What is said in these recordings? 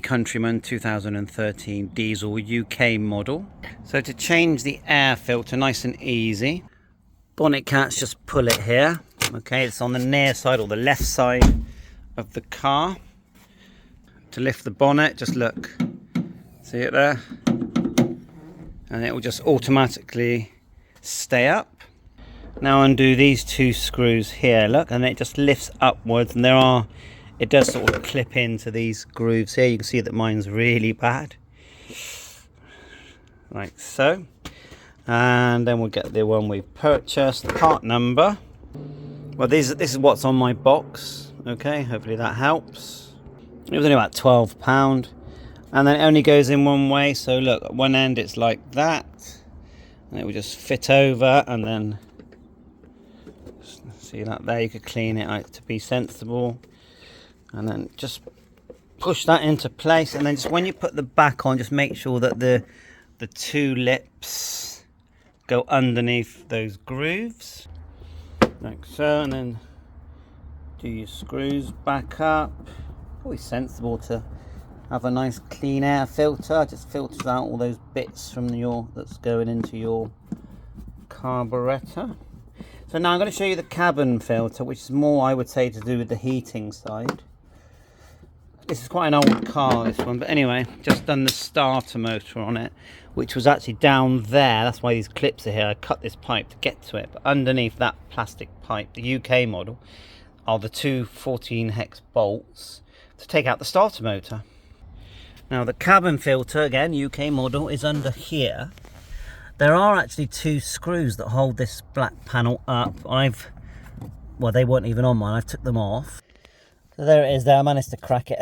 Countryman 2013 diesel UK model. So to change the air filter, nice and easy, bonnet cats, just pull it here. Okay, it's on the near side or the left side of the car. To lift the bonnet, just look, see it there, and it will just automatically stay up. Now undo these two screws here, look, and it just lifts upwards, and it does sort of clip into these grooves here. You can see that mine's really bad, like so. And then we'll get the one we've purchased, the part number. Well, this is what's on my box. Okay, hopefully that helps. It was only about £12, and then it only goes in one way. So look, at one end it's like that, and it will just fit over, and then see that there. You could clean it out to be sensible. And then just push that into place, and then just when you put the back on, just make sure that the two lips go underneath those grooves, like so, and then do your screws back up. Always sensible to have a nice clean air filter. Just filters out all those bits from that's going into your carburetor. So now I'm going to show you the cabin filter, which is more, I would say, to do with the heating side. This is quite an old car, this one, but anyway, just done the starter motor on it, which was actually down there. That's why these clips are here. I cut this pipe to get to it, but underneath that plastic pipe, the UK model, are the two 14 hex bolts to take out the starter motor. Now the cabin filter, again, UK model, is under here. There are actually two screws that hold this black panel up. Well, they weren't even on mine. I've took them off. So there it is there, I managed to crack it.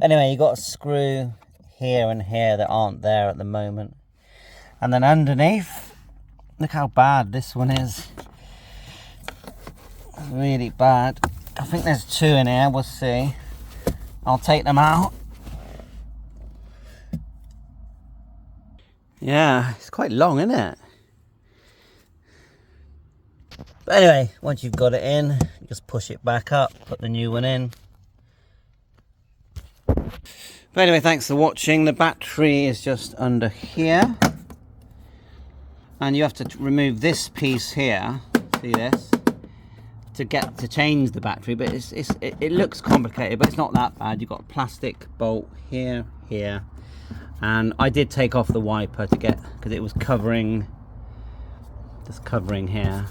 Anyway, you got a screw here and here that aren't there at the moment. And then underneath, look how bad this one is. Really bad. I think there's two in here, we'll see. I'll take them out. Yeah, it's quite long, isn't it? But anyway, once you've got it in, you just push it back up, put the new one in. But anyway, thanks for watching. The battery is just under here. And you have to remove this piece here, see this, to change the battery. But it looks complicated, but it's not that bad. You've got a plastic bolt here, here. And I did take off the wiper because it was covering here,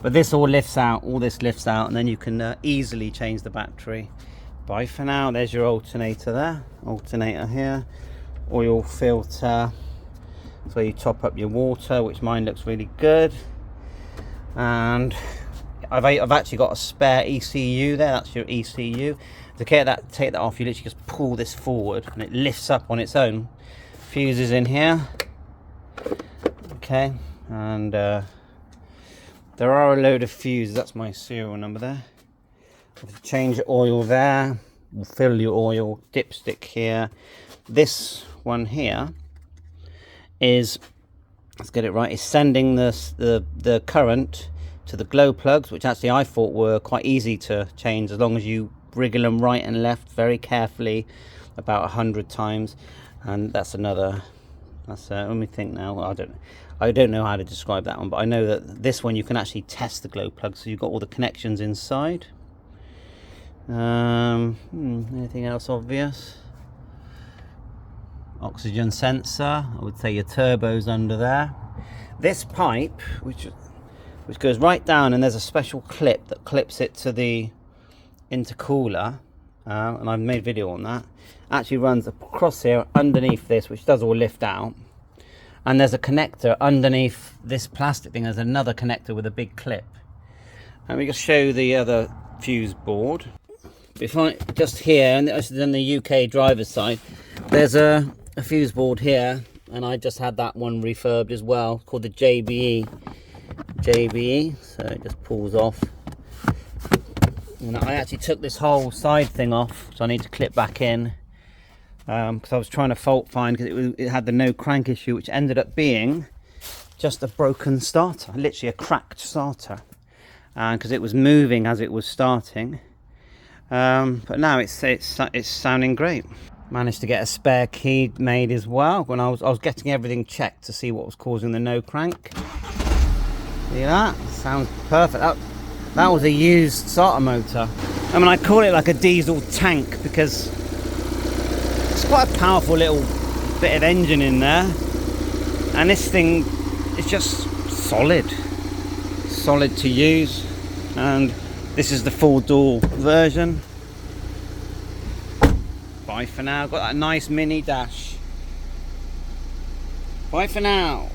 but this all lifts out, and then you can easily change the battery. Bye for now. There's your alternator there, alternator here, oil filter, so you top up your water, which mine looks really good. And I've actually got a spare ECU there. That's your ECU. To take that off, you literally just pull this forward and it lifts up on its own. Fuses in here, okay, and there are a load of fuses. That's my serial number there. Change your oil there, we'll fill your oil, dipstick here. This one here is, let's get it right, is sending the current to the glow plugs, which actually I thought were quite easy to change as long as you wriggle them right and left very carefully about 100 times. And that's let me think now. I don't know how to describe that one, but I know that this one you can actually test the glow plug, so you've got all the connections inside. Anything else obvious? Oxygen sensor. I would say your turbo's under there. This pipe, which goes right down, and there's a special clip that clips it to the intercooler, and I've made a video on that. Actually runs across here underneath this, which does all lift out, and there's a connector underneath this plastic thing. There's another connector with a big clip. Let me just show the other fuse board. Just here, and this is on the UK driver's side, there's a fuse board here, and I just had that one refurbed as well, called the JBE, so it just pulls off. And I actually took this whole side thing off, so I need to clip back in. Because I was trying to fault find, because it had the no crank issue, which ended up being just a broken starter, literally a cracked starter, because it was moving as it was starting. But now it's sounding great. Managed to get a spare key made as well when I was getting everything checked to see what was causing the no crank. See that? Sounds perfect. That was a used starter motor. I mean, I call it like a diesel tank because it's quite a powerful little bit of engine in there, and this thing is just solid to use. And this is the 4-door version. Bye for now. Got that nice mini dash. Bye for now.